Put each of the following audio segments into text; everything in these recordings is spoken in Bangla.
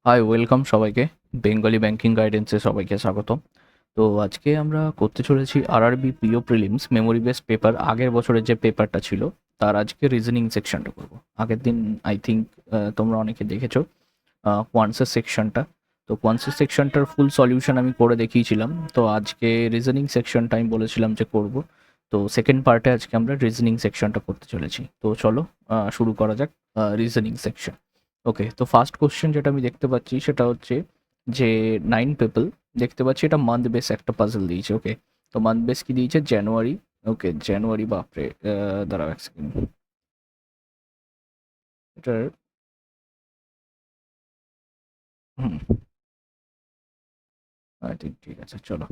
হাই, ওয়েলকাম সবাইকে। বেঙ্গলি ব্যাংকিং গাইডেন্সে সবাইকে স্বাগতম। তো আজকে আমরা করতে চলেছি RRB PO prelims memory based paper. আগের বছরের যে পেপারটা ছিল তার আজকে রিজনিং সেকশনটা করব। আগের দিন আই থিঙ্ক তোমরা অনেকে দেখেছো কোয়ান্টসের সেকশনটা। তো কোয়ান্টসের সেকশনটার ফুল সলিউশন আমি করে দেখিয়েছিলাম। তো আজকে রিজনিং সেকশনটা আমি বলেছিলাম যে করব। তো সেকেন্ড পার্টে আজকে আমরা রিজনিং সেকশনটা করতে চলেছি। তো চলো শুরু করা যাক রিজনিং সেকশন। ওকে, তো ফার্স্ট কোশ্চেন যেটা আমি দেখতে পাচ্ছি সেটা হচ্ছে যে 9 পিপল দেখতে পাচ্ছি, এটা মান্থ বেস একটা পাজল দিয়েছে। ওকে, তো মান্থ বেস কি দিয়েছে? জানুয়ারি। ওকে, জানুয়ারি, বাপরে। দাঁড়াও এক সেকেন্ড। এটার হুম, আই থিঙ্ক ঠিক আছে, চলো।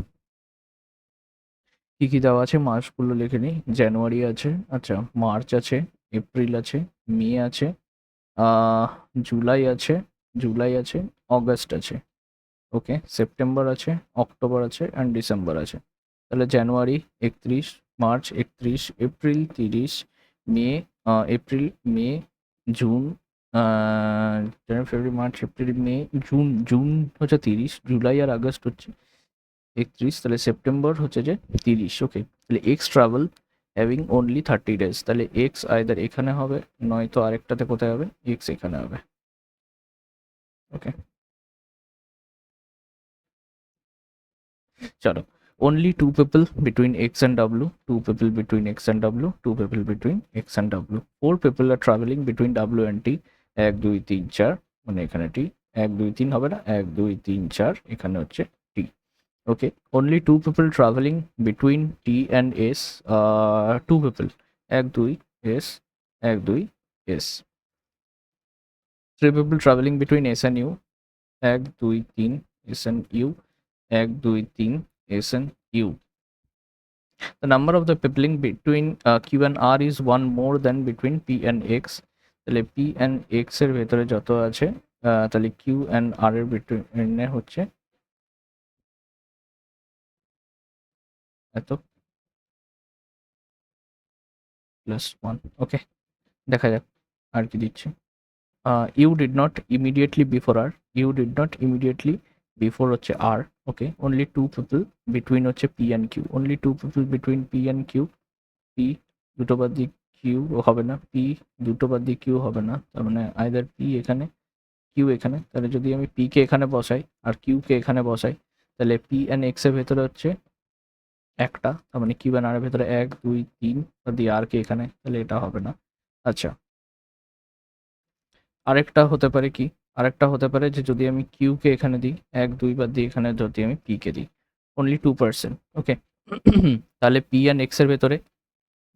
কি কি দেওয়া আছে মাসগুলো লিখে নিই। জানুয়ারি আছে, আচ্ছা, মার্চ আছে, এপ্রিল আছে, মে আছে, আহ জুলাই আছে, অগস্ট আছে। ওকে, সেপ্টেম্বর আছে, অক্টোবর আছে অ্যান্ড ডিসেম্বর আছে। তাহলে জানুয়ারি 31, মার্চ 31, এপ্রিল 30, মে এপ্রিল, মে, জুন, জানুয়ারি, ফেব্রুয়ারি, মার্চ, এপ্রিল, মে, জুন। জুন হচ্ছে 30, জুলাই আর আগস্ট হচ্ছে 31, তাহলে সেপ্টেম্বর হচ্ছে যে 30। ওকে, তাহলে x travel having only 30 days, তাহলে এক্স আইদার এখানে হবে, নয়তো আরেকটাতে কোথায় হবে, এক্স এখানে হবে। ওকে, চলো। Only two people between x and w, two people between x and w, two people between x and w. Four people are traveling between w and t. এক দুই তিন চার, মানে এখানে t। এক দুই তিন হবে না, এক দুই তিন চার, এখানে হচ্ছে t। Okay, only two people traveling between t and s, two people, এক দুই s, এক দুই s। Three people traveling between s and u, এক দুই তিন s and u, এক দুই তিন s and u। The number of the peopling between q and r is one more than between p and x. তাহলে p and x এর ভেতরে যত আছে, তাহলে q and r এর ভিতরে হচ্ছে এত প্লাস ওয়ান। ওকে, দেখা যাক আর কি দিচ্ছে। You did not immediately before R, you did not immediately before হচ্ছে R. Okay, only two people between হচ্ছে P and Q, only two people between P and Q. P দুটো বাদ দিয়ে কিউ হবে না, পি দুটো বাদ দিয়ে কিউ হবে না, তার মানে আইদার পি এখানে, কিউ এখানে। তাহলে যদি আমি পি কে এখানে বসাই আর কিউ কে এখানে বসাই, তাহলে পি এন এক্স এর ভেতরে হচ্ছে একটা, তার মানে কিউ এন আর এর ভেতরে এক দুই তিন, আর দিয়ে আর কে এখানে, তাহলে এটা হবে না। আচ্ছা, আরেকটা হতে পারে কি, আরেকটা হতে পারে যে যদি আমি কিউ কে এখানে দিই, এক দুই বাদ দিয়ে এখানে যদি আমি পি কে দিই, অনলি 2%। ওকে, তাহলে পি এন এক্স এর ভেতরে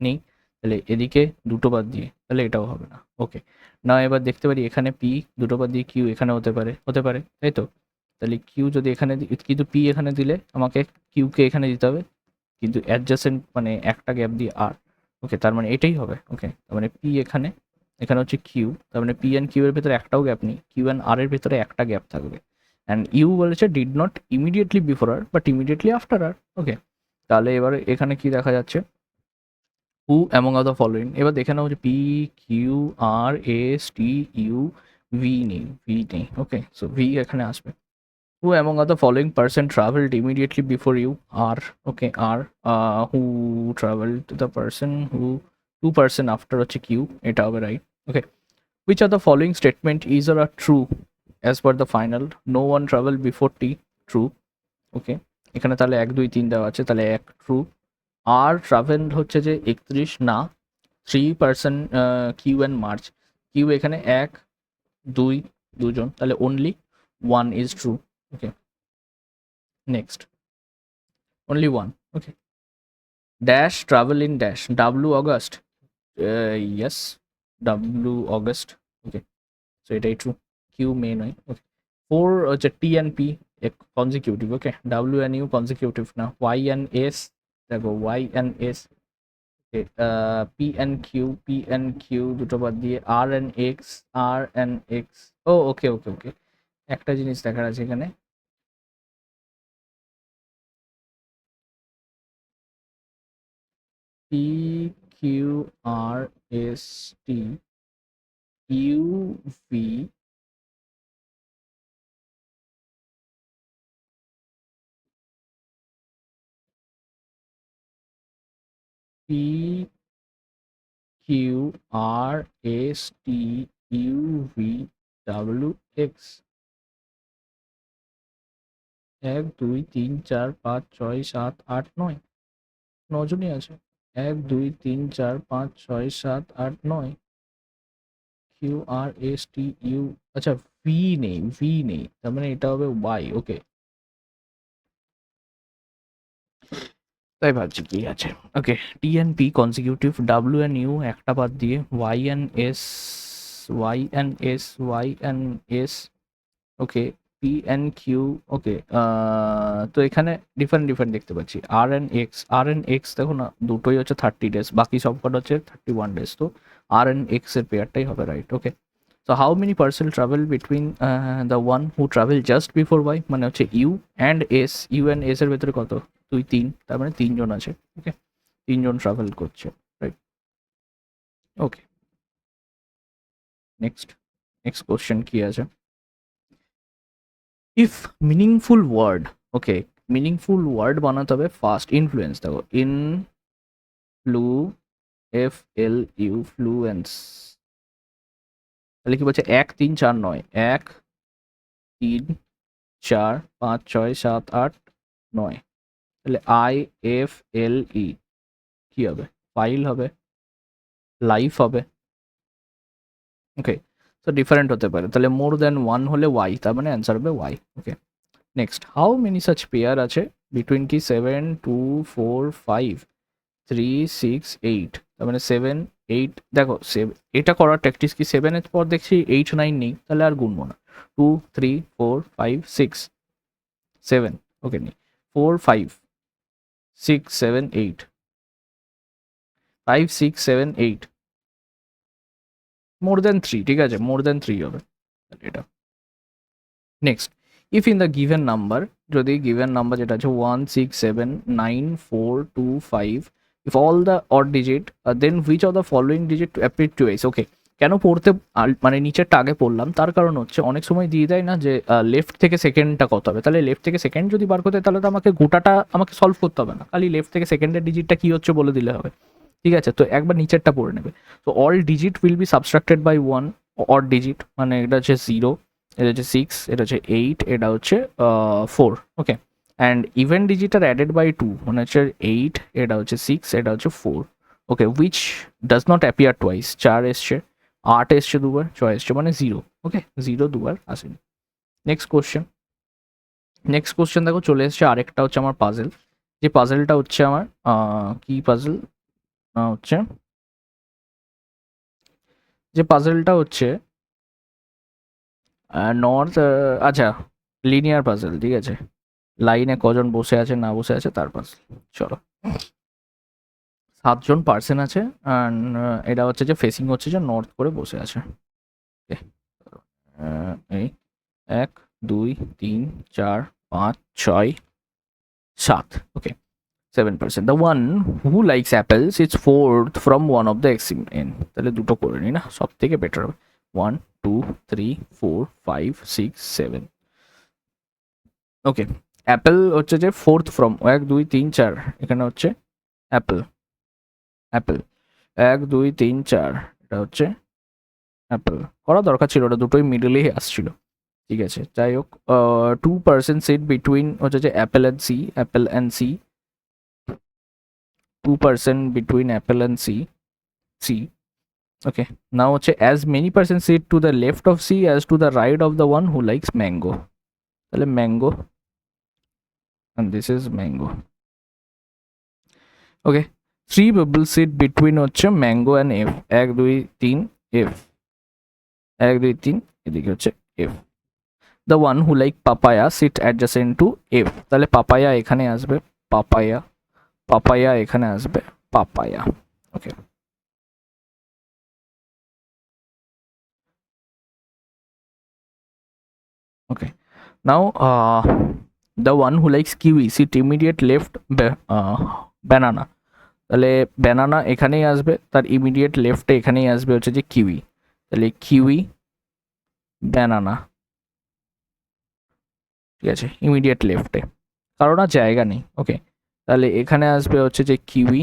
নেই, তাহলে এদিকে দুটো বাদ দিয়ে, তাহলে এটাও হবে না। ওকে, না এবার দেখতে পারি এখানে পি দুটো বাদ দিয়ে কিউ এখানে হতে পারে, তাই তো। তাহলে কিউ যদি এখানে কিন্তু পি এখানে দিলে আমাকে কিউ কে এখানে দিতে হবে, কিন্তু অ্যাডজাসেন্ট মানে একটা গ্যাপ দিয়ে আর। ওকে, তার মানে এটাই হবে। ওকে, তার মানে পি এখানে, এখানে হচ্ছে কিউ, তার মানে পি অ্যান্ড কিউ এর ভেতরে একটাও গ্যাপ নেই, কিউ অ্যান্ড আর এর ভেতরে একটা গ্যাপ থাকবে। অ্যান্ড ইউ বলেছে did not immediately before R but immediately after R. Okay, তাহলে এবার এখানে কি দেখা যাচ্ছে, হু অ্যামং আদার ফলোইং। এবার দেখে নাও যে P, Q, R, S, T, U, V নেই। ওকে, সো ভি এখানে আসবে। Who among other following person travelled immediately before U, R. Okay, R, who travel to the person who, to person after হচ্ছে কিউ, এটা হবে right. Okay, which are the following statement is are true as per the final, no one travel before T, true. Okay, এখানে তাহলে এক দুই তিন দেওয়া আছে, তাহলে এক ট্রু। আর ট্রাভেল হচ্ছে যে 31 না, 3 person Q and March, Q এখানে এক দুই দুজন, তাহলে only one is true. Okay, next, only one. Okay, dash travel in dash, W August, yes, W August. Okay, so এটাই ট্রু, কিউ মে নয়। ওকে, ফোর হচ্ছে T and P consecutive. Okay, W and U consecutive না, ওয়াই অ্যান্ড এস, দেখো Y and S, P and Q, দুটো বাদ দিয়ে আর অ্যান্ড এক্স, ও ওকে ওকে ওকে, একটা জিনিস দেখার আছে এখানে, P Q R S T U V P Q R S T U V W X 1 2 3 4 5 6 7 8 9 9জনই আছে 1 2 3 4 5 6 7 8 9 Q R S T you আচ্ছা ভি নেই তার মানে এটা হবে ওয়াই ওকে তাই ভাবছি কি আছে okay T and P consecutive W and U একটা বাদ দিয়ে Y and S okay P and Q okay তো এখানে ডিফারেন্ট দেখতে পাচ্ছি আর এন্ড এক্স দেখো না দুটোই হচ্ছে 30 days বাকি সব কটা হচ্ছে 31 days তো আর এন্ড এক্স এর পেয়ারটাই হবে right okay so how many parcel travel between the one who travel just before Y মানে হচ্ছে ইউ অ্যান্ড এস এর ভেতরে কত 2 3 তার মানে 3জন আছে ওকে 3জন ট্রাভেল করছে রাইট ওকে নেক্সট কোশ্চেন কি আছে if meaningful word okay meaningful word বানাতে হবে ফার্স্ট ইনফ্লুয়েন্স দেখো ফ্লুয়েন্স তাহলে কি বলছে 1 3 4 9 1 3 4 5 6 7 8 9 তাহলে IFLE কি হবে ফাইল হবে লাইফ হবে ওকে তো ডিফারেন্ট হতে পারে তাহলে মোর দ্যান 1 হলে ওয়াই তার মানে অ্যান্সার হবে Y okay next how many such pair আছে বিটুইন কি 7 2 4 5 3 6 8 তার মানে 7 8 দেখো এটা করার ট্যাকটিক্স কি 7 এর পর দেখছি 8 9 নেই তাহলে আর গুনবো না 2 3 4 5 6 7 ওকে নেই 4 5 6 7 8 5 6 7 8 মোর দেন 3 ঠিক আছে মোর দেন 3 হবে এটা next if in the given number যদি গিভেন নাম্বার যেটা আছে 1 6 7 9 4 2 5 if all the odd digit then which of the following digit appear twice ওকে কেন পড়তে মানে নিচেরটা আগে পড়লাম তার কারণ হচ্ছে অনেক সময় দিয়ে দেয় না যে লেফট থেকে সেকেন্ডটা কত হবে তাহলে লেফট থেকে সেকেন্ড যদি বার করতে তাহলে তো আমাকে গোটাটা আমাকে সলভ করতে হবে না খালি লেফট থেকে সেকেন্ডের ডিজিটটা কি হচ্ছে বলে দিলে হবে ঠিক আছে তো একবার নিচেরটা পড়ে নেবে তো all digit will be subtracted by 1 odd digit মানে এটা হচ্ছে 0 এটা হচ্ছে 6 এটা হচ্ছে 8 এটা হচ্ছে 4 ওকে অ্যান্ড ইভেন ডিজিট আর অ্যাডেড বাই 2 মানে হচ্ছে 8 এটা হচ্ছে 6 এটা হচ্ছে 4 ওকে which does not appear twice 4 এসছে 8 এসছে দুবার 6 এসছে মানে 0 ওকে 0 দুবার আসেনি নেক্সট কোশ্চেন দেখো চলে এসছে আরেকটা হচ্ছে আমার পাজেল যে পাজেলটা হচ্ছে আমার কি পাজেল হচ্ছে যে পাজেলটা হচ্ছে নর্থ আচ্ছা লিনিয়ার পাজেল ঠিক আছে লাইনে কজন বসে আছে না বসে আছে তার পাজেল চলো 7জন পার্সন আছে অ্যান্ড এটা হচ্ছে যে ফেসিং হচ্ছে যে নর্থ করে বসে আছে এই 1 2 3 4 5 6 7 ওকে 7% the one who likes apples is fourth from one of the extreme তাহলে দুটো করে নি না সব থেকে বেটার হবে 1 2 3 4 5 6 7 ওকে অ্যাপেল হচ্ছে যে ফোর্থ ফ্রম 1 2 3 4 এখানে হচ্ছে অ্যাপেল 1 2 3 4 এটা হচ্ছে অ্যাপেল করা দরকার ছিল ওটা দুটোই মিডলেই আসছিল ঠিক আছে যাই হোক 2% সিট বিটুইন হচ্ছে যে apple and C 2% between apple and C. Okay. Now as many percent sit to the left of C as to the right of the one who likes mango. তাহলে mango and this is mango. Okay. 3 people sit between হচ্ছে mango and F. 1 2 3 F. 1 2 3 এদিকে হচ্ছে F. The one who like papaya sit adjacent to F. তাহলে papaya এখানে আসবে papaya এখানে আসবে papaya. Okay. Okay. Now the one who likes kiwi sit immediate left banana তাহলে banana এখানেই আসবে তার ইমিডিয়েট লেফটে এখানেই আসবে হচ্ছে যে কিউই তাহলে কিউই banana ঠিক আছে ইমিডিয়েট লেফটে কারণ আর জায়গা নেই ওকে তাহলে এখানে আসবে হচ্ছে যে কিউই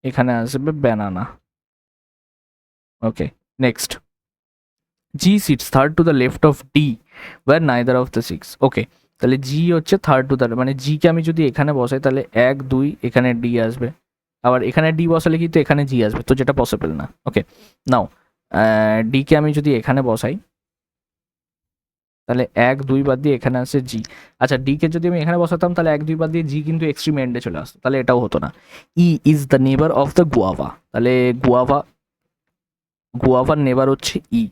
এখানে আসবে banana. Okay, next, G sits third to the left of D were neither of the six. Okay, তাহলে জি হচ্ছে থার্ড টু দ্য, মানে জিকে আমি যদি এখানে বসাই তাহলে 1 2 এখানে ডি আসবে, আবার এখানে ডি বসালে কিন্তু এখানে জি আসবে, তো যেটা পসিবল না। ওকে, নাও ডিকে আমি যদি এখানে বসাই তাহলে 1 2 বাদ দিয়ে এখানে আসছে জি। আচ্ছা, ডিকে যদি আমি এখানে বসাতাম তাহলে 1 2 বাদ দিয়ে জি কিন্তু এক্সট্রিম এন্ডে চলে আসতো, তাহলে এটাও হতো না। ই ইজ দ্য নেবার অফ দ্য গুয়াভা, তাহলে গুয়াভার নেবার হচ্ছে ই।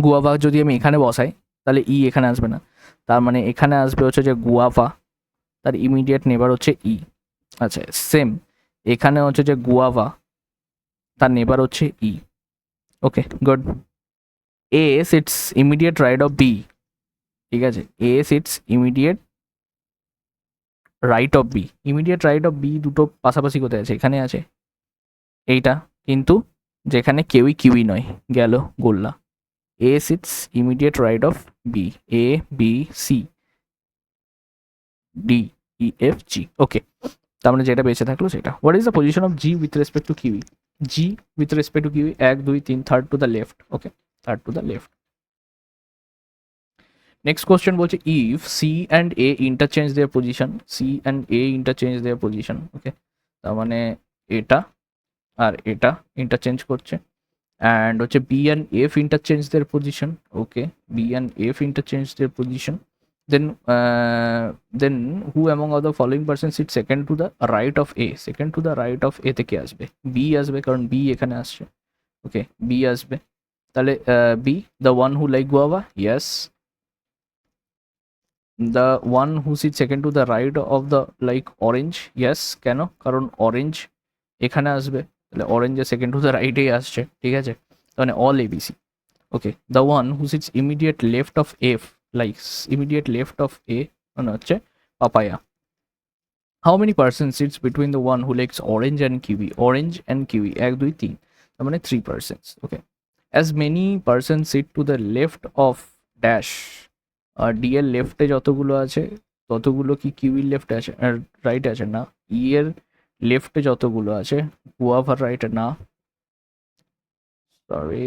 গুয়াভা যদি আমি এখানে বসাই তাহলে ই এখানে আসবে না, তার মানে এখানে আসবে হচ্ছে যে গুয়াভা, তার ইমিডিয়েট নেবার হচ্ছে ই। আচ্ছা, সেম এখানে হচ্ছে যে গুয়াভা, তার নেবার হচ্ছে ই। Okay, good. A sits immediate right of B, ঠিক আছে, A sits immediate right of B. Immediate right of B দুটো পাশাপাশি কোথায় আছে? এখানে আছে এইটা, কিন্তু যেখানে কেউই কিউই নয়, গেল গোল্লা। A sits immediate right of B, A B C D E F G. Okay, তার মানে যেটা বেঁচে থাকলো সেটা। What is the position of G with respect to kiwi? G with respect to kiwi 1 2 3 third to the left. Okay, third to the left. Next question বলছে if C and A interchange their position, C and A interchange their position. Okay, তার মানে এটা আর এটা ইন্টারচেঞ্জ করছে, অ্যান্ড হচ্ছে B and F interchange their position. Okay, B and F interchange their position, then then who among other following person sit second to the right of a? Second to the right of a থেকে আসবে বি আসবে, কারণ বি এখানে আসছে। ওকে, বি আসবে, তাহলে B the one who like guava, yes. The one who sits second to the right of the like orange, yes. কেন? কারণ অরেঞ্জ এখানে আসবে, তাহলে অরেঞ্জের সেকেন্ড টু দ্য রাইটেই আসছে, ঠিক আছে, মানে all ABC. Okay, the one who sits immediate left of f, like immediate left of a মানে হচ্ছে papaya. How many person sits between the one who likes orange and kiwi? Orange and kiwi 1 2 3, তার মানে 3 persons। Okay, as many persons sit to the left of dash, আর ডি এর লেফটে যতগুলো আছে ততগুলো কি কিউইর লেফটে আছে আর রাইটে আছে? না। ই এর লেফটে যতগুলো আছে গুয়াভার রাইটে না, সরি।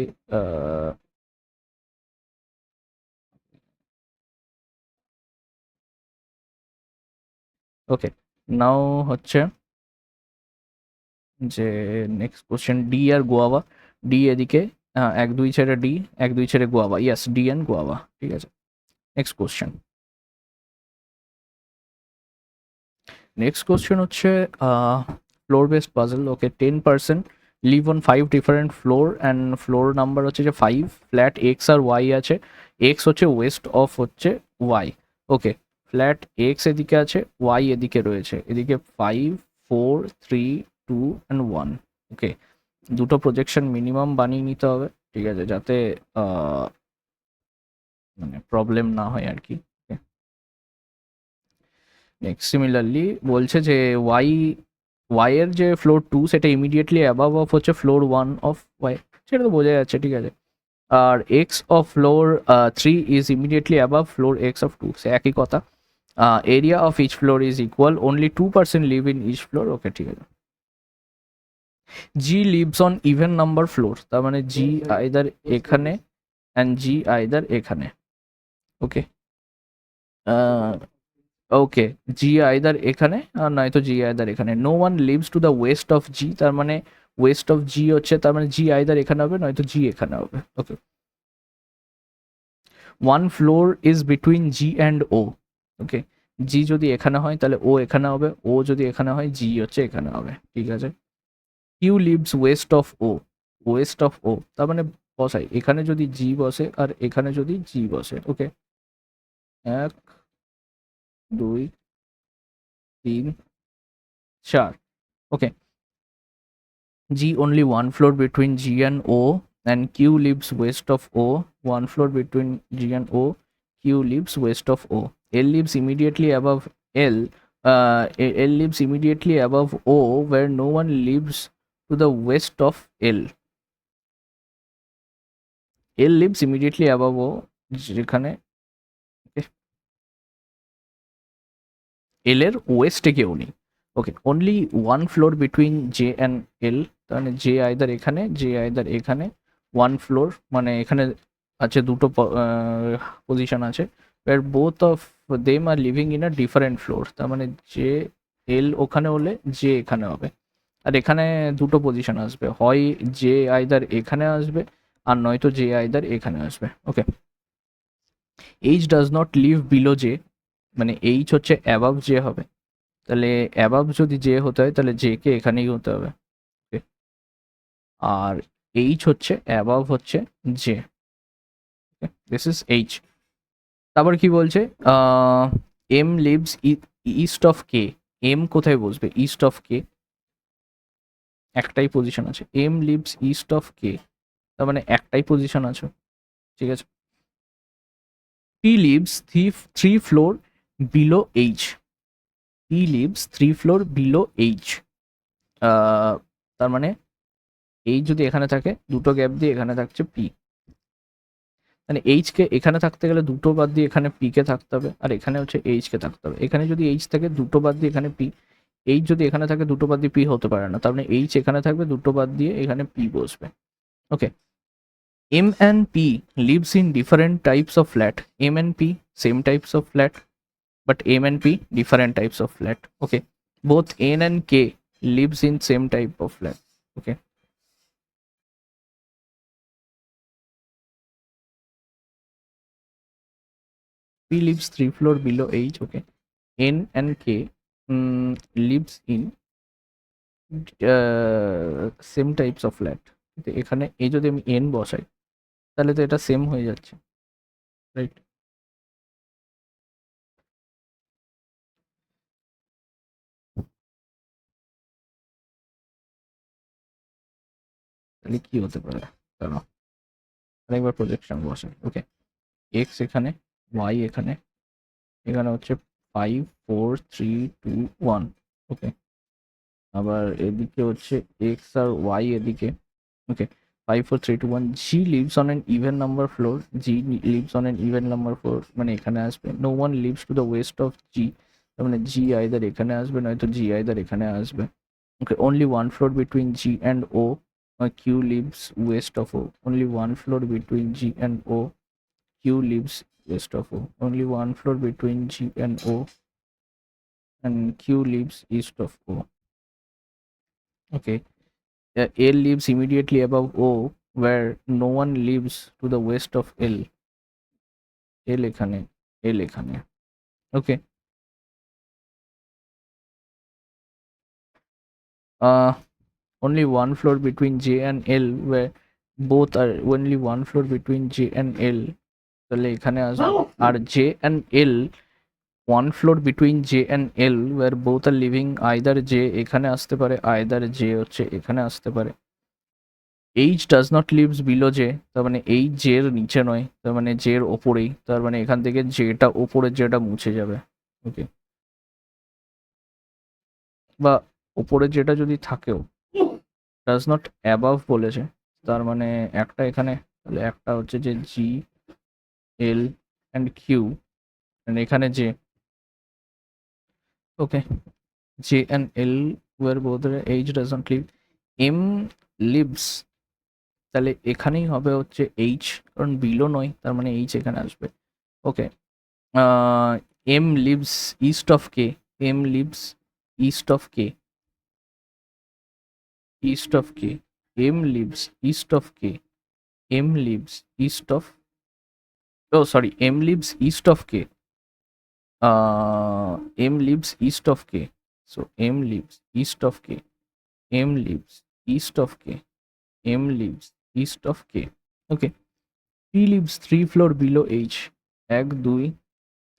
ওকে, নাও হচ্ছে যে নেক্সট কোশ্চেন ডি আর গোয়াভা। ডি এদিকে 1 2 ছেড়ে ডি, 1 2 ছেড়ে guava, yes, D and guava, ঠিক আছে। নেক্সট কোশ্চেন, নেক্সট কোশ্চেন হচ্ছে floor based puzzle. Okay, 10% live on 5 different floor and floor number হচ্ছে যে 5, ফ্ল্যাট এক্স আর ওয়াই আছে, এক্স হচ্ছে ওয়েস্ট অফ হচ্ছে ওয়াই। ওকে, ফ্ল্যাট এক্স এদিকে আছে, ওয়াই এদিকে রয়েছে, এদিকে 5 4 3 2 অ্যান্ড 1। ওকে, দুটো প্রজেকশন মিনিমাম বানিয়ে নিতে হবে, ঠিক আছে, যাতে মানে প্রবলেম না হয় আর কি। নেক্সট সিমিলারলি বলছে যে ওয়াই, ওয়াই এর যে ফ্লোর 2 সেটা ইমিডিয়েটলি অ্যাবাভ অফ হচ্ছে ফ্লোর 1 অফ ওয়াই, সেটা তো বোঝা যাচ্ছে, ঠিক আছে। আর X of floor 3 is immediately above floor X of 2, সে একই কথা। Area of each floor is equal, only 2% live in each floor. Okay, ঠিক আছে। G lives on even number floor, তার মানে জি আইদার এখানে অ্যান্ড জি আইদার এখানে। ওকে, ওকে, জি আইদার এখানে আর নয়তো জি আইদার এখানে। No one lives to the west of G, তার মানে ওয়েস্ট অফ জি হচ্ছে, তার মানে জি আইদার এখানে হবে নয়তো জি এখানে হবে। Okay, one floor is between G and O. Okay, G যদি এখানে হয় তাহলে ও এখানে হবে, ও যদি এখানে হয় জি হচ্ছে এখানে হবে, ঠিক আছে। Q lives west of O, west of O, তার মানে বসাই এখানে যদি জি বসে আর এখানে যদি জি বসে। ওকে, 1 2 3 4। ওকে, G only one floor between G and O, and Q lives west of O. One floor between G and O. Q lives west of O. L lives immediately above L. L lives immediately above O, where no one lives to the west of L. L lives immediately above O, যেখানে এল এর ওয়েস্টে কেউ নেই। Okay, only one floor between J and L, মানে জে আইদার এখানে, জে আইদার এখানে, ওয়ান ফ্লোর মানে এখানে আছে দুটো পজিশন আছে, where both of them are living in a different floor, তার মানে জে এল ওখানে হলে জে এখানে হবে, আর এখানে দুটো পজিশন আসবে, হয় জে আইদার এখানে আসবে আর নয়তো জে আইদার এখানে আসবে। Okay, H does not live below J, মানে এইচ হচ্ছে অ্যাবাভ জে হবে, তাহলে অ্যাবাভ যদি জে হতে হয় তাহলে জে কে এখানেই হতে হবে। ওকে, আর এইচ হচ্ছে অ্যাবাভ হচ্ছে জে, দিস ইজ এইচ। তারপর কি বলছে, M lives east of K, M কোথায় বসবে, ইস্ট অফ কে, একটাই পজিশন আছে, M lives east of K, তার মানে একটাই পজিশন আছে, ঠিক আছে। P lives three floor below H, P lives three floor below H, তার মানে এইচ যদি এখানে থাকে দুটো গ্যাপ দিয়ে এখানে থাকছে পি, মানে এইচ কে এখানে থাকতে গেলে দুটো বাদ দিয়ে এখানে পি কে থাকতে হবে, আর এখানে হচ্ছে এইচ কে থাকতে হবে, এখানে যদি এইচ থাকে দুটো বাদ দিয়ে এখানে পি, এইচ যদি এখানে থাকে দুটো বাদ দিয়ে পি হতে পারে না, তার মানে এইচ এখানে থাকবে দুটো বাদ দিয়ে এখানে পি বসবে। ওকে, M and P lives in different types of flat. M and P same types of flat, but M and P different types of flat. Okay, both N and K lives in same type of flat. Okay, P lives three floor below H. Okay, N and K lives in same types of flat. এখানে এই যদি আমি n বসাই তাহলে তো এটা সেম হয়ে যাচ্ছে, রাইট? তাহলে কি হতে পারে, চলো আরেকবার প্রজেকশন বসাই। ওকে, এক্স এখানে, ওয়াই এখানে, এখানে হচ্ছে 5 4 3 2 1। ওকে, আবার এদিকে হচ্ছে এক্স আর ওয়াই এদিকে। Okay, 5 4 3 2 1। G lives on an even number floor, G lives on an even number floor, মানে এখানে আসবে। No one lives to the west of G, তার মানে জি আইদার এখানে আসবে নয়তো জি আইদার এখানে আসবে। Okay, only one floor between G and O, Q lives west of O, only one floor between G and O, Q lives west of O. Only one floor between G and O, and Q lives east of O. Okay. L lives immediately above O, where no one lives to the west of L. L এখানে, L এখানে। Okay. Only one floor between J and L, where both are only one floor between J and L. তাহলে এখানে আসবে, আর J and L one floor between J and L, where both are living, either J এখানে আসতে পারে, either J হচ্ছে এখানে আসতে পারে। H does not lives below J, তার মানে H J এর নিচে নয়, তার মানে J এর ওপরেই, তার মানে এখান থেকে Jটা ওপরের Jটা মুছে যাবে। ওকে, বা ওপরের Jটা যদি থাকেও, does not above বলেছে, তার মানে একটা এখানে, তাহলে একটা হচ্ছে যে G L and Q, and এখানে J। Okay, J and L where both are H does not live, M lives, তাহলে এখানেই হবে হচ্ছে H, কারণ বিলো নয় তার মানে H এখানে আসবে। ওকে, M lives east of K, M lives east of K, east of K, M lives east of K, M lives east of, oh sorry, M lives east of K, M lives east of K, so M lives east of K, M lives east of K, M lives east of K. Okay, P lives 3 floor below H, 1 2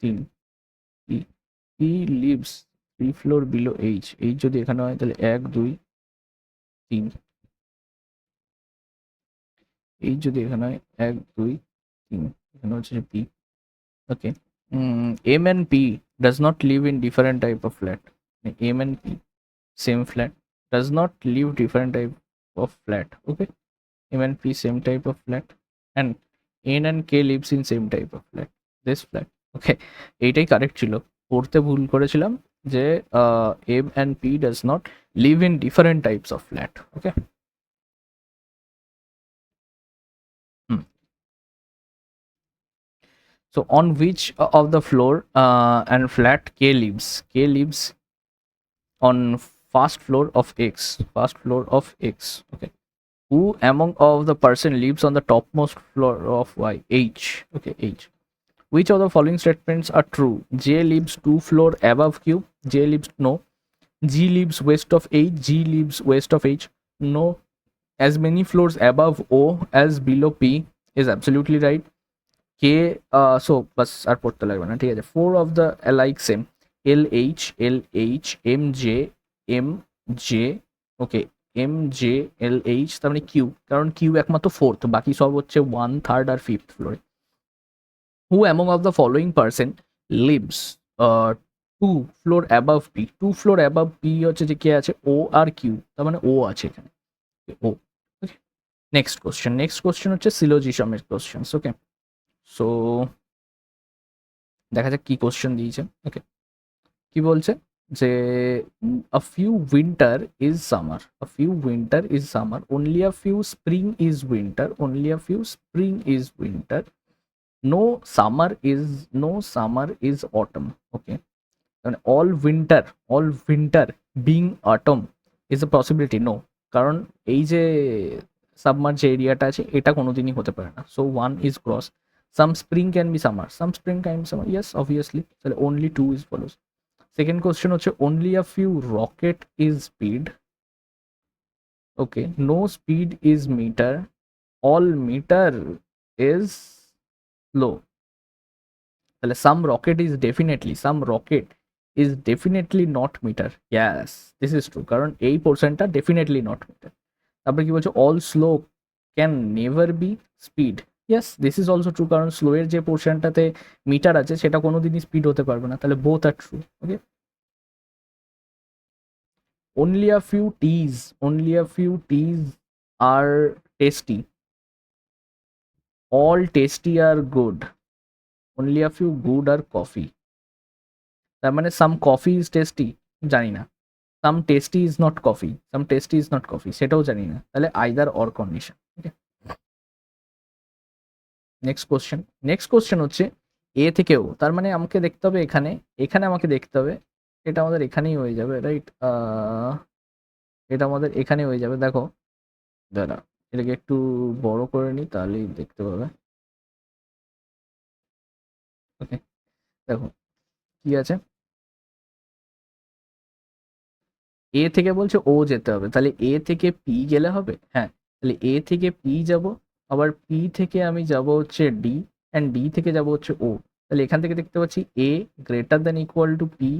3, P lives 3 floor below H, H যদি এখানে হয় তাহলে 1 2 3, H যদি এখানে হয় 1 2 3, এখানে হচ্ছে P। Okay, M and P does not live in different type of flat, M and P same flat, does not live different type of flat. Okay, M and P same type of flat, and N and K lives in same type of flat, this flat. Okay, এইটাই কারেক্ট ছিল। পড়তে ভুল করেছিলাম যে M and P does not live in different types of flat. Okay, so on which of the floor and flat k lives? K lives on first floor of x, first floor of x. Okay, who among of the person lives on the topmost floor of y? H. Okay, H. Which of the following statements are true? J lives two floor above q. J lives no. G lives west of H. G lives west of H. No. As many floors above O as below P is absolutely right. Okay so বাস আর পড়তে লাগবে না, ঠিক আছে। Four of the alike same, LH, LH, MJ, MJ, okay, MJ, LH, তার মানে কিউ, কারণ কিউ একমাত্র ফোর্থ, বাকি সব হচ্ছে ওয়ান, থার্ড আর ফিফথ ফ্লোরে। Who among of the following person lives two floor above P? Two floor above P হচ্ছে যে কে আছে, ও আর কিউ, তার মানে ও আছে এখানে, ও। নেক্সট কোশ্চেন হচ্ছে সিলোজিজমের কোশ্চেন। ওকে, সো দেখা যাক কি কোশ্চেন দিয়েছে। ওকে, কি বলছে যে a few winter is summer, a few winter is summer, only a few spring is winter, only a few spring is winter, no summer is, no summer is autumn. Okay, মানে all winter being autumn is a possibility, no, কারণ এই যে সাবমার্জ যে এরিয়াটা আছে এটা কোনোদিনই হতে পারে না। So one is cross. Some spring can be summer, some spring can be summer, yes obviously, তাহলে only two is follows. Second question হচ্ছে only a few rocket is speed, okay, no speed is meter, all meter is slow, তাহলে some rocket is definitely not meter, yes this is true, কারণ এই পোর্শনটা ডেফিনেটলি নট মিটার। তারপরে কি বলছে, all slow can never be speed, yes this is also true, কারণ স্লো এর যে পোর্শনটাতে মিটার আছে সেটা কোনোদিনই স্পিড হতে পারবে না, তাহলে both are true. Okay, only a few teas are tasty, all tasty are good, only a few good are coffee, তার মানে some coffee is tasty, জানি না, some tasty is not coffee, some tasty is not coffee, সেটাও জানি না, তাহলে either or condition। Okay, next question হচ্ছে এ থেকে ও, তার মানে আমাকে দেখতে হবে এখানে, এখানে আমাকে দেখতে হবে, এটা আমাদের এখানেই হয়ে যাবে, রাইট, এটা আমাদের এখানে হয়ে যাবে। দেখো দাঁড়া, এটাকে একটু বড় করে নিই তাহলেই দেখতে পাবে। ওকে, দেখো কি আছে, এ থেকে বলছে ও যেতে হবে, তাহলে এ থেকে পি গেলে হবে, হ্যাঁ, তাহলে এ থেকে পি যাব, আবার পি থেকে আমি যাব হচ্ছে ডি, অ্যান্ড ডি থেকে যাব হচ্ছে ও, তাহলে এখান থেকে দেখতে পাচ্ছি A greater than equal to P,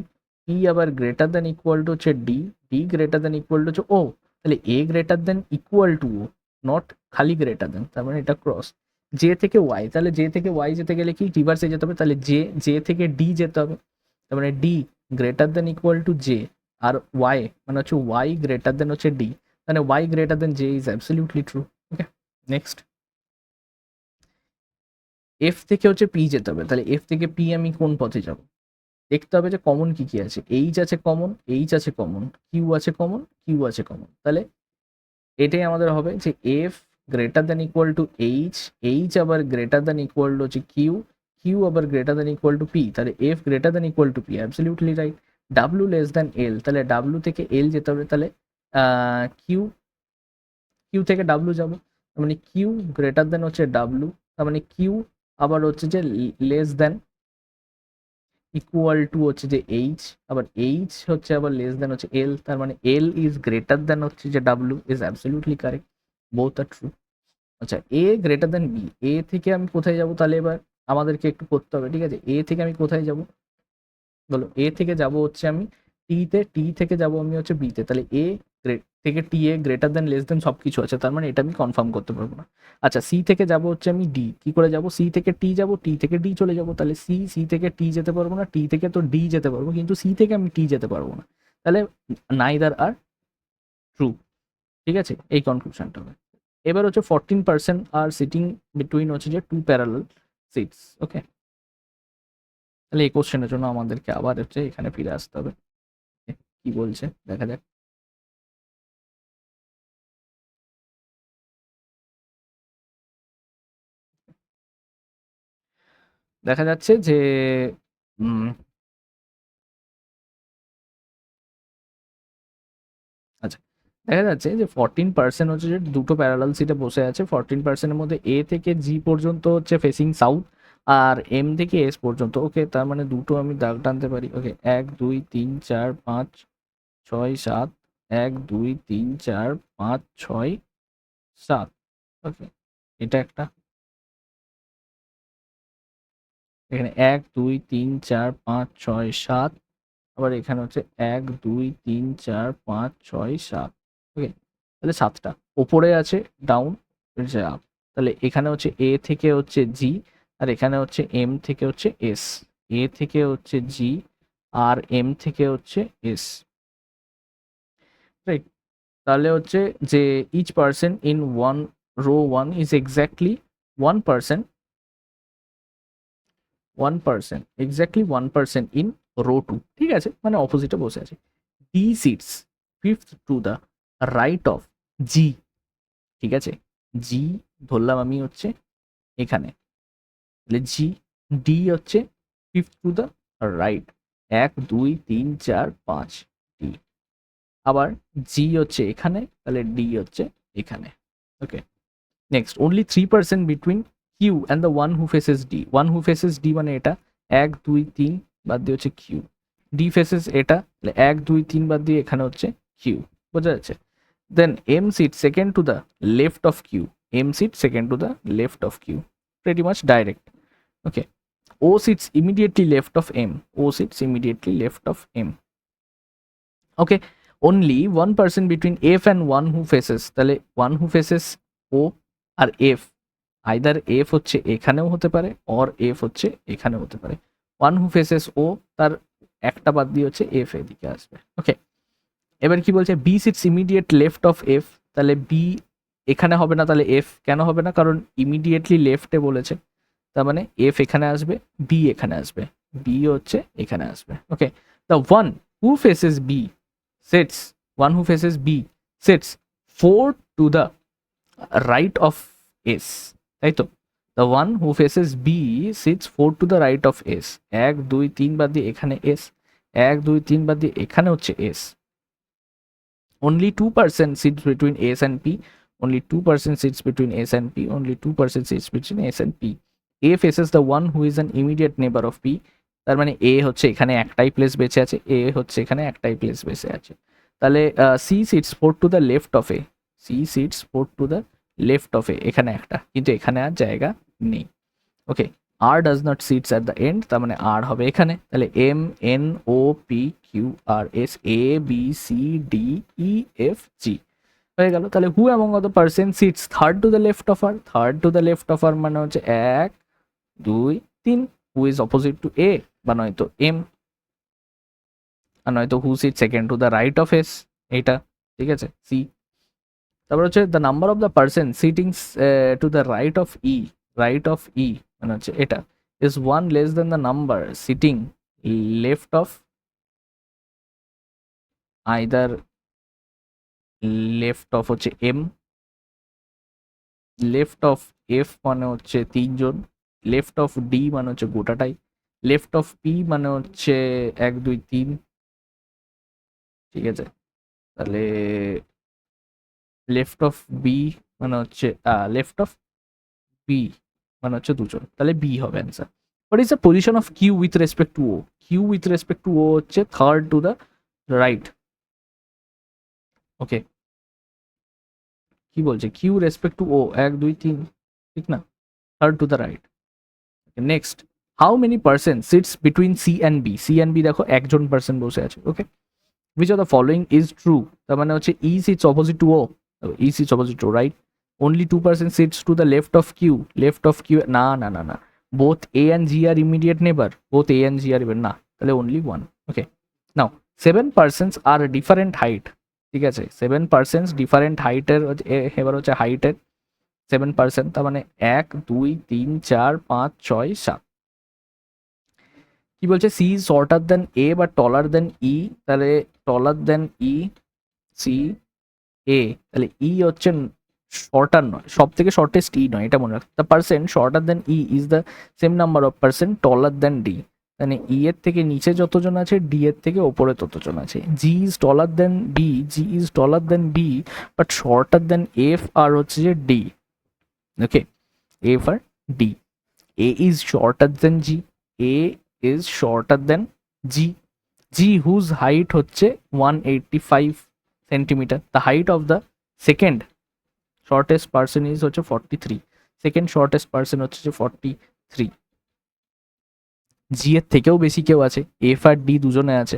P আবার গ্রেটার দ্যান ইকুয়াল টু হচ্ছে D, D greater than equal to হচ্ছে ও, তাহলে A greater than equal to O, not খালি গ্রেটার দ্যান, তার মানে এটা ক্রস। জে থেকে ওয়াই, তাহলে জে থেকে ওয়াই যেতে গেলে কি রিভার্সে যেতে হবে, তাহলে জে, জে থেকে ডি যেতে হবে, তার মানে D greater than equal to J, আর ওয়াই মানে হচ্ছে ওয়াই গ্রেটার দেন হচ্ছে ডি, মানে Y greater than J is absolutely true. Okay, next F থেকে হচ্ছে পি যেতে হবে, তাহলে এফ থেকে পি আমি কোন পথে যাব, দেখতে হবে যে কমন কি কি আছে, এইচ আছে কমন, এইচ আছে কমন, কিউ আছে কমন, কিউ আছে কমন, তাহলে এটাই আমাদের হবে যে F greater than equal to H, H আবার গ্রেটার দ্যান ইকুয়াল টু হচ্ছে কিউ, কিউ আবার greater than equal to P, তাহলে F greater than equal to P, absolutely right. W less than L, তাহলে ডাব্লু থেকে এল যেতে হবে, তাহলে কিউ, কিউ থেকে ডাব্লু যাব, তার মানে কিউ গ্রেটার দ্যান হচ্ছে ডাব্লু, তার মানে কিউ আবার হচ্ছে যে লেস দ্যান ইকুয়াল টু হচ্ছে যে এইচ, আবার এইচ হচ্ছে আবার লেস দ্যান হচ্ছে এল, তার মানে এল ইজ গ্রেটার দ্যান হচ্ছে যে W, is absolutely correct, both are true. আচ্ছা, A greater than B, A থেকে আমি কোথায় যাব, তাহলে এবার আমাদেরকে একটু করতে হবে, ঠিক আছে, এ থেকে আমি কোথায় যাব, বলো, এ থেকে যাব হচ্ছে আমি টিতে, টি থেকে যাব আমি হচ্ছে বিতে, তাহলে এ থেকে টি এ গ্রেটার দেন লেস দেন সব কিছু আছে, তার মানে এটা আমি কনফার্ম করতে পারবো না। আচ্ছা, সি থেকে যাব হচ্ছে আমি ডি, কি করে যাব, সি থেকে টি যাব, টি থেকে ডি চলে যাব, তাহলে সি, সি থেকে টি যেতে পারবো না, টি থেকে তো ডি যেতে পারবো, কিন্তু সি থেকে আমি টি যেতে পারবো না, তাহলে নাইদার আর ট্রু, ঠিক আছে, এই কনক্লুশনটা হবে। এবার হচ্ছে 14% আর সিটিং বিটুইন হচ্ছে যে টু প্যারালাল সিটস। ওকে, তাহলে এই কোশ্চেনের জন্য আমাদেরকে আবার হচ্ছে এখানে ফিরে আসতে হবে। কি বলছে দেখা যাক। দেখা যাচ্ছে যে আচ্ছা, দেখা যাচ্ছে যে 14% হচ্ছে যে দুটো প্যারালাল সিটে বসে আছে। 14%-এর মধ্যে এ থেকে জি পর্যন্ত হচ্ছে ফেসিং সাউথ, আর এম থেকে এস পর্যন্ত। ওকে, তার মানে দুটো আমি দাগ টানতে পারি। ওকে, 1 2 3 4 5 6 7, 1 2 3 4 5 6 7। ওকে, এটা একটা। এখানে 1 2 3 4 5 6 7, আবার এখানে হচ্ছে 1 2 3 4 5 6 7। ওকে, তাহলে 7টা ওপরে আছে, ডাউন হচ্ছে আপ। তাহলে এখানে হচ্ছে এ থেকে হচ্ছে জি, আর এখানে হচ্ছে এম থেকে হচ্ছে এস। এ থেকে হচ্ছে জি, আর এম থেকে হচ্ছে এস, রাইট? তাহলে হচ্ছে যে each person in one row one is exactly 1%, 1%, exactly 1% in row two. ঠিক আছে, মানে অপোজিটে বসে আছে। D sits fifth to the right of G. ঠিক আছে, জি ধরলাম আমি হচ্ছে এখানে, তাহলে জি, ডি হচ্ছে fifth to the right, 1 2 3 4 5 D. আবার জি হচ্ছে এখানে, তাহলে ডি হচ্ছে এখানে। Okay, next, only 3% between Q and the one who faces D. One who faces D মানে এটা, 1 2 3 বাদ দিয়ে হচ্ছে কিউ। ডি ফেসেস এটা, তাহলে 1 2 3 বাদ দিয়ে এখানে হচ্ছে কিউ। বোঝা যাচ্ছে? Then M sit second to the left of Q. M sit second to the left of Q, pretty much direct. Okay, O sits immediately left of M. O sits immediately left of M. Okay, only 1% between F and one who faces, তাহলে one who faces O আর F, আইদার F হচ্ছে এখানেও হতে পারে অর F হচ্ছে এখানেও হতে পারে। one who faces O, তার একটা বাদ দিয়ে হচ্ছে F এদিকে আসবে। ওকে, এবার কি বলছে, B sits immediate left of F. তাহলে বি এখানে হবে না, তাহলে এফ কেন হবে না? কারণ ইমিডিয়েটলি লেফটে বলেছে, তার মানে এফ এখানে আসবে, বি এখানে আসবে, বি হচ্ছে এখানে আসবে। Okay, the one who faces B sets, one who faces B sets 4 to the right of S, তাই তো? The one who faces B sits 4 to the right of S. 1 2 3 বাদ দিয়ে এখানে এস, 1 2 3 বাদ দিয়ে এখানে হচ্ছে S. Only 2% sits between S and P. Only 2% sits between S and P. Only 2% sits between S and P. A faces the one who is an immediate neighbor of P. তার মানে A হচ্ছে এখানে একটাই প্লেস বেঁচে আছে, A হচ্ছে এখানে একটাই প্লেস বেঁচে আছে। তাহলে C sits 4 to the left of A. C sits 4 to the left of A, এখানে একটা, কিন্তু এখানে আর জায়গা নেই। Okay, R does not sits at the end, তার মানে আর হবে এখানে। তাহলে M N O P Q R S A B C D E F G হয়ে গেল। তাহলে who among of the person sits third to the left of R, third to the left of R মানে হচ্ছে 1 2 3, who is opposite to A, বা নয়তো এম, আর নয়তো who seat second to the right of S, এইটা। ঠিক আছে, সি। তারপর হচ্ছে the number of the person sitting to the right of E, right of E মানে হচ্ছে এটা, is one less than the number sitting left of either, left of হচ্ছে m, left of f মানে হচ্ছে তিনজন, left of d মানে হচ্ছে গোটাটাই, left of p মানে হচ্ছে 1 2 3। ঠিক আছে, তাহলে লেফট অফ বি মানে হচ্ছে লেফট অফ বি মানে হচ্ছে দুজন, তাহলে বি হবে answer. What is the position of Q with respect to O? Q with respect to O হচ্ছে third to the right. Okay, কি বলছে, কিউ রেসপেক্ট টু ও 1 2 3, ঠিক না? Third to the right. Next, how many person sits between C and B? C and B দেখো একজন পার্সন বসে আছে। ওকে, which of the following is true? তার মানে হচ্ছে E sits opposite to O, E sits opposite to, right? Only 2% sits to the left of Q, left of Q, না না না না, both A and G are immediate neighbor, both A and G are না, তাহলে only one. Okay, now 7% are different height। ঠিক আছে, 7% ডিফারেন্ট হাইটের, এবার হচ্ছে হাইটের 7%, তার মানে 1 2 3 4 5 6 7। কি বলছে, সি ইজ শর্টার দেন এ বা টলার দেন ই, তাহলে টলার দেন ই, সি, এ, তাহলে ই হচ্ছে শর্টার নয়, সব থেকে শর্টেস্ট ই নয়, এটা মনে রাখ। The percent shorter than E is the same number of percent taller than D, মানে ই এর থেকে নিচে যতজন আছে ডি এর থেকে ওপরে ততজন আছে। G is taller than B, G is taller than B, but shorter than F আর হচ্ছে যে ডি। ওকে, এফ আর D. A is shorter than G, A is shorter than G, G who's height হচ্ছে 185 centimetre, the height of the second shortest person is হচ্ছে 43, সেকেন্ড শর্টেস্ট পার্সন হচ্ছে যে 43। জি এর থেকেও বেশি কেউ আছে, এফ আর ডি দুজনে আছে,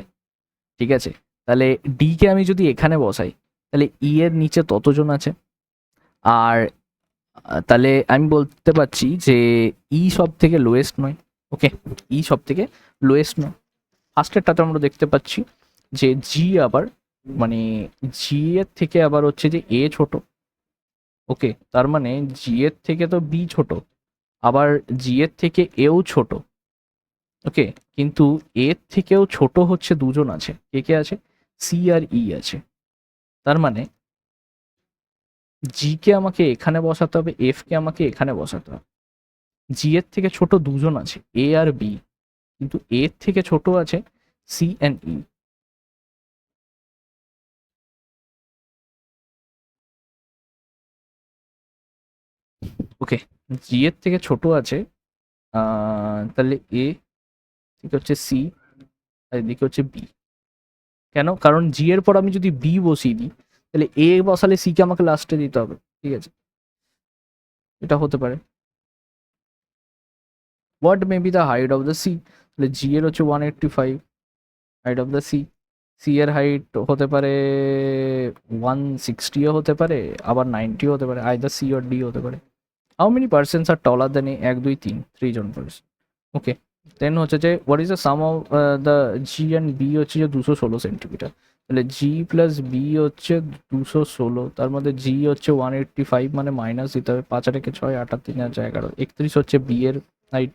ঠিক আছে। তাহলে ডি কে আমি যদি এখানে বসাই, তাহলে ই এর নিচে ততজন আছে। আর তাহলে আমি বলতে পারছি যে ই সব থেকে লোয়েস্ট নয়। ওকে, ই সব থেকে লোয়েস্ট নয়। ফার্স্টেরটাতে আমরা দেখতে পাচ্ছি যে জি আবার, মানে জি এর থেকে আবার হচ্ছে যে এ ছোট। ওকে, তার মানে জি এর থেকে তো বি ছোট, আবার জি এর থেকে এও ছোট। ওকে, কিন্তু এর থেকেও ছোট হচ্ছে দুজন আছে, কে কে আছে, সি আর ই আছে। তার মানে জি কে আমাকে এখানে বসাতে হবে, এফ কে আমাকে এখানে বসাতে হবে। জি এর থেকে ছোট দুজন আছে, এ আর বি, কিন্তু এর থেকে ছোট আছে সি অ্যান্ড ই। ওকে, জি এর থেকে ছোট আছে, তাহলে এ, ঠিক হচ্ছে সি, আর এদিকে হচ্ছে বি। কেন? কারণ জি এর পর আমি যদি বি বসিয়ে দিই, তাহলে এ বসালে সি কে আমাকে লাস্টে দিতে হবে, ঠিক আছে, এটা হতে পারে। What may be the height of the C, তাহলে জি এর হচ্ছে 185 height of the C, C এর হাইট হতে পারে 160ও হতে পারে, আবার 90ও হতে পারে, আইদার সি অর ডি হতে পারে। How many persons are taller than A, 1 2 3, 3 জন পার্সন। ওকে, দেন হচ্ছে যে what is the sum of the G and B হচ্ছে যে 216 সেন্টিমিটার, তাহলে জি প্লাস বি হচ্ছে 216, তার মধ্যে জি হচ্ছে 185, মানে মাইনাস দিতে হবে, 5 আর 1 6, 8 আর 3 11, 31 হচ্ছে বি এর height.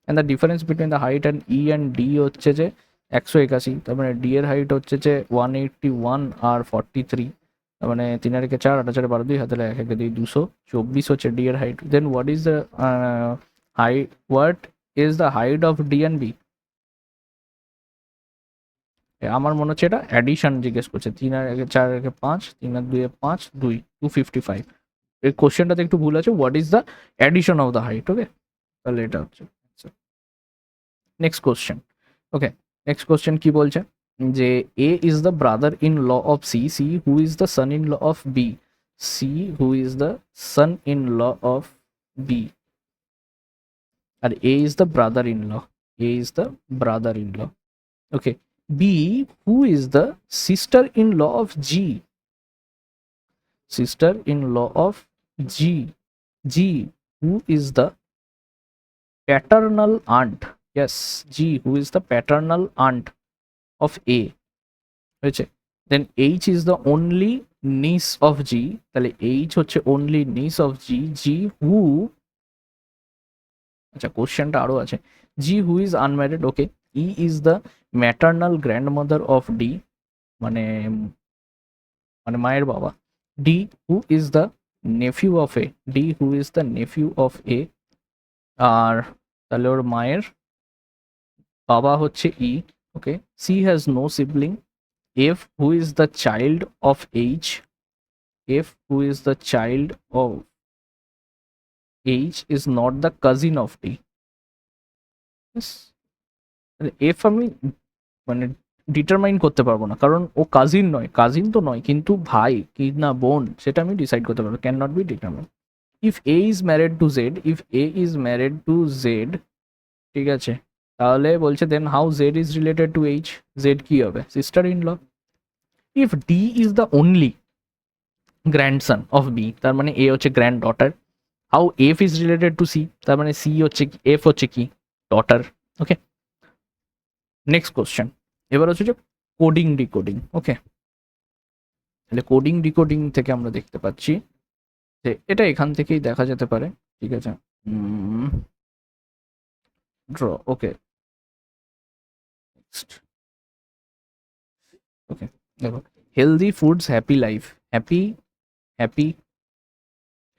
And the difference between the height and E and D হচ্ছে যে 181, তার মানে ডি এর হাইট হচ্ছে যে 181 আর 43, তার মানে 3 আর 1 4, 8 4 12, 2 হাতে 1 1 2, 224 হচ্ছে ডি এর height. Then what is the height, what is the height of D and B? আমার মনে হচ্ছে এটা অ্যাডিশন জিজ্ঞেস করছে, 3 আর 1 4 আর 1 5, 3 আর 2 5, 2 255। এই কোশ্চেনটাতে একটু ভুল আছে, what is the addition of the height. Okay, তাহলে এটা হচ্ছে next question. Okay, next question কি বলছে যে A is the brother in law of C, C who is the son in law of B, C who is the son in law of B, আর A is the brother in law, A is the brother in law. Okay, B who is the sister in law of G, sister in law of G, G who is the paternal aunt, yes, G who is the paternal aunt of A হয়েছে। দেন H is the only niece of G, তাহলে H হচ্ছে only niece of G, G who, আচ্ছা কোশ্চেনটা আরো আছে, G who is unmarried, okay, E is the maternal grandmother of D, মানে মানে মায়ের বাবা। D who is the nephew of A, D who is the nephew of A, আর তাহলে ওর মায়ের বাবা হচ্ছে ই। Okay, C has no sibling, F who is the child of H, F who is the child of H is not the cousin of T. F আমি মানে ডিটারমাইন করতে পারবো না, কারণ ও কাজিন নয়, কাজিন তো নয়, কিন্তু ভাই কি না বোন সেটা আমি ডিসাইড করতে পারবো, can not be determine. If A is married to Z, if A is married to Z, ঠিক আছে, তাহলে বলছে then how Z is related to H, Z কি হবে, sister in law. If D is the only grandson of B, তার মানে এ হচ্ছে granddaughter. How F is related to C, তার মানে সি হচ্ছে এফ হচ্ছে কি ডটার। ওকে, নেক্সট কোশ্চেন, এবার হচ্ছে যে কোডিং ডিকোডিং। ওকে, তাহলে কোডিং ডিকোডিং থেকে আমরা দেখতে পাচ্ছি যে এটা এখান থেকেই দেখা যেতে পারে, ঠিক আছে, ড্র। ওকে, নেক্সট ওকে, দেখো healthy foods happy life, happy happy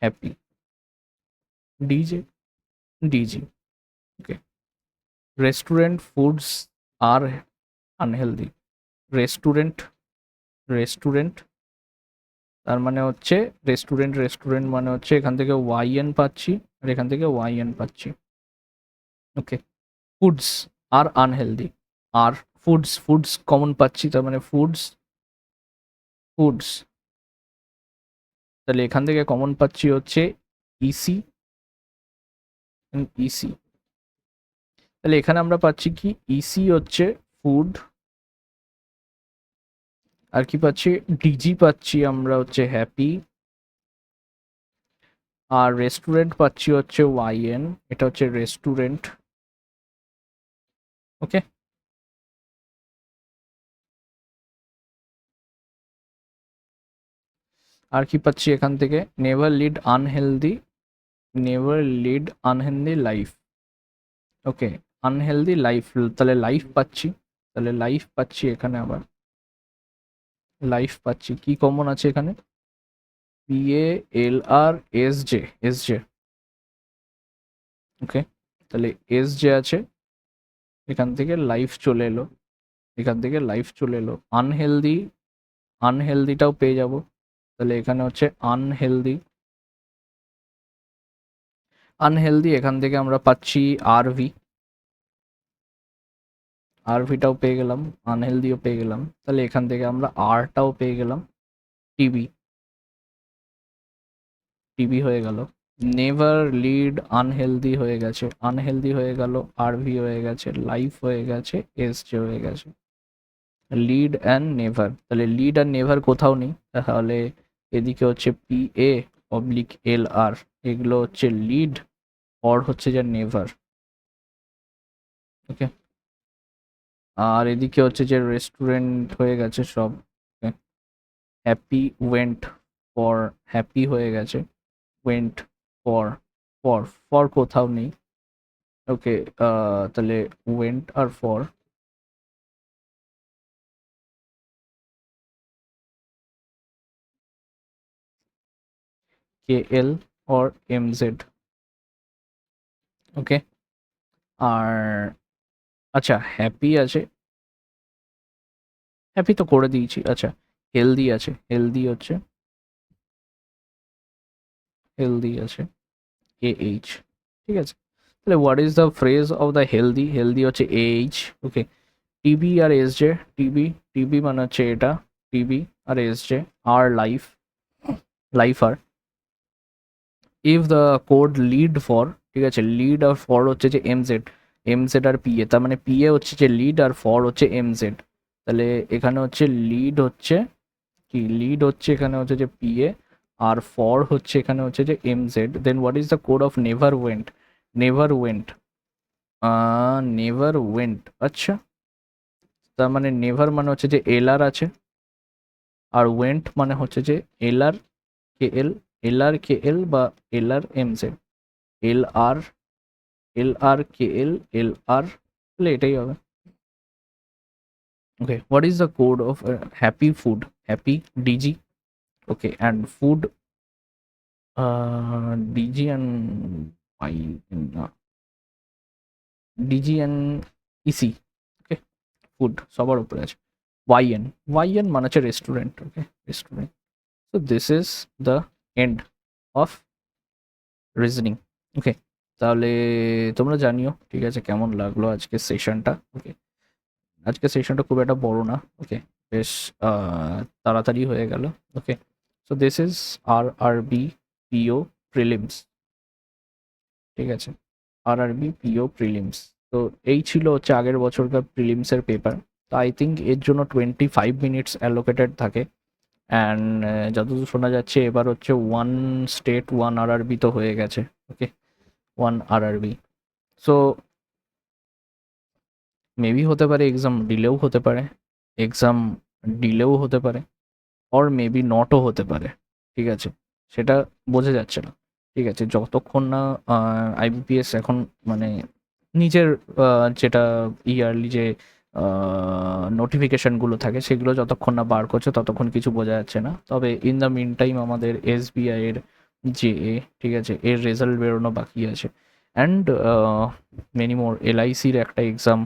happy DJ DG. Okay, restaurant foods আর আনহেলদি, রেস্টুরেন্ট রেস্টুরেন্ট তার মানে হচ্ছে রেস্টুরেন্ট, রেস্টুরেন্ট মানে হচ্ছে এখান থেকে ওয়াইএন পাচ্ছি আর এখান থেকে ওয়াইএন পাচ্ছি। ওকে, ফুডস আর আনহেলদি, আর ফুডস ফুডস কমন পাচ্ছি, তার মানে ফুডস ফুডস, তাহলে এখান থেকে কমন পাচ্ছি হচ্ছে ইসি ইসি, তাহলে এখানে আমরা পাচ্ছি কি ইসি হচ্ছে ফুড, আর কি পাচ্ছি ডিজি পাচ্ছি আমরা হচ্ছে হ্যাপি, আর রেস্টুরেন্ট পাচ্ছি হচ্ছে ওয়াইএন, এটা হচ্ছে রেস্টুরেন্ট। ওকে, আর কি পাচ্ছি এখান থেকে never lead unhealthy, never lead unhealthy life. Okay, unhealthy life, তাহলে লাইফ পাচ্ছি, তাহলে লাইফ পাচ্ছি এখানে আবার লাইফ পাচ্ছি, কি কমন আছে এখানে PALR SJ। ওকে, তাহলে SJ আছে, এখান থেকে লাইফ চলে এলো, এখান থেকে লাইফ চলে এলো, আনহেলদি, আনহেলদিটাও পেয়ে যাব, তাহলে এখানে হচ্ছে আনহেলদি, আনহেলদি এখান থেকে আমরা পাচ্ছি আরভি, আরভিটাও পেয়ে গেলাম, আনহেলদিও পেয়ে গেলাম, তাহলে এখান থেকে আমরা আরটাও পেয়ে গেলাম, টিবি, টিবি হয়ে গেল, নেভার লিড আনহেলদি হয়ে গেছে, আনহেলদি হয়ে গেল, আরভি হয়ে গেছে, লাইফ হয়ে গেছে, এসজে হয়ে গেছে, লিড অ্যান্ড নেভার, তাহলে লিড আর নেভার কোথাও নেই, তাহলে এদিকে হচ্ছে PA/LR, এগুলো হচ্ছে লিড, অর হচ্ছে যে নেভার। ওকে, আর এদিকে হচ্ছে যে রেস্টুরেন্ট হয়ে গেছে সব, হ্যাপি ওয়েন্ট ফর, হ্যাপি হয়ে গেছে, ওয়েন্ট ফর, ফর ফর কোথাও নেই। ওকে, তাহলে ওয়েন্ট আর for, KL or MZ। Okay, আর আচ্ছা হ্যাপি আছে, হ্যাপি তো করে দিয়েছি, আচ্ছা হেলদি আছে, হেলদি হচ্ছে হেলদি আছে AH। ঠিক আছে, তাহলে what is the phrase of the healthy, healthy হচ্ছে AH। ওকে, টিবি আর এসজে, টিবি, টিবি মানে হচ্ছে এটা, টিবি আর এসজে, আর লাইফ, লাইফ আর if the code lead for, ঠিক আছে লিড আর ফর হচ্ছে যে এমজেড, এমজেড আর পিএ, তার মানে পিএ হচ্ছে যে লিড আর ফর হচ্ছে এমজেড, তাহলে এখানে হচ্ছে লিড হচ্ছে কি, লিড হচ্ছে এখানে হচ্ছে যে পিএ, আর ফর হচ্ছে এখানে হচ্ছে যে MZ, then what is the code of never went, never went, never went, আচ্ছা তার মানে নেভার মানে হচ্ছে যে এলআর আছে, আর ওয়েন্ট মানে হচ্ছে যে এলআর KL, এলআর KL বা LR MZ, LR, LR KL, LR, তাহলে এটাই হবে। ওকে, what is the code of happy food, happy DG. Okay, and food DG and I, না DG and EC. Okay, food সবার উপরে আছে, ওয়াইএন, ওয়াইএন মানে হচ্ছে restaurant. Okay, restaurant. So this is the end of reasoning. Okay, তাহলে তোমরা জানিও ঠিক আছে কেমন লাগলো আজকে সেশনটা। ওকে, আজকে সেশনটা খুব একটা বড় না। ওকে, বেশ তাড়াতাড়ি হয়ে গেল। Okay, so this is RRB PO prelims. ঠিক আছে, RRB PO প্রিলিমস। তো এই ছিল হচ্ছে আগের বছরকার প্রিলিমসের পেপার। তো আই থিঙ্ক এর জন্য 25 মিনিটস অ্যালোকেটেড থাকে, অ্যান্ড যতদূর শোনা যাচ্ছে এবার হচ্ছে 1 স্টেট 1 RRB তো হয়ে গেছে। ওকে, 1 RRB। সো মেবি হতে পারে এক্সাম ডিলেও হতে পারে, এক্সাম ডিলেও হতে পারে, অর মেবি নটও হতে পারে। ঠিক আছে, সেটা বোঝা যাচ্ছে না। ঠিক আছে, যতক্ষণ না IBPS এখন মানে নিজের যেটা ইয়ারলি যে নোটিফিকেশানগুলো থাকে সেগুলো যতক্ষণ না বার করছে ততক্ষণ কিছু বোঝা যাচ্ছে না। তবে ইন দ্য মিন টাইম আমাদের এসবিআই এর জেএ, ঠিক আছে, এর রেজাল্ট বেরোনো বাকি আছে। অ্যান্ড মেনি মোর, এলআইসির একটা এক্সাম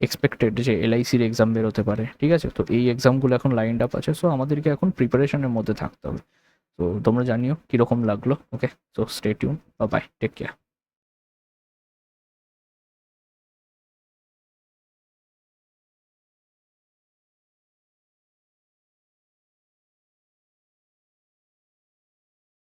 এক্সপেক্টেড, যে এলআইসির এক্সাম বেরোতে পারে, ঠিক আছে। তো এই এক্সামগুলো এখন লাইনড আপ আছে, সো আমাদেরকে এখন প্রিপারেশনের মধ্যে থাকতে হবে। তো তোমরা জানিও কীরকম লাগলো। Okay, so stay tune, bye, take care.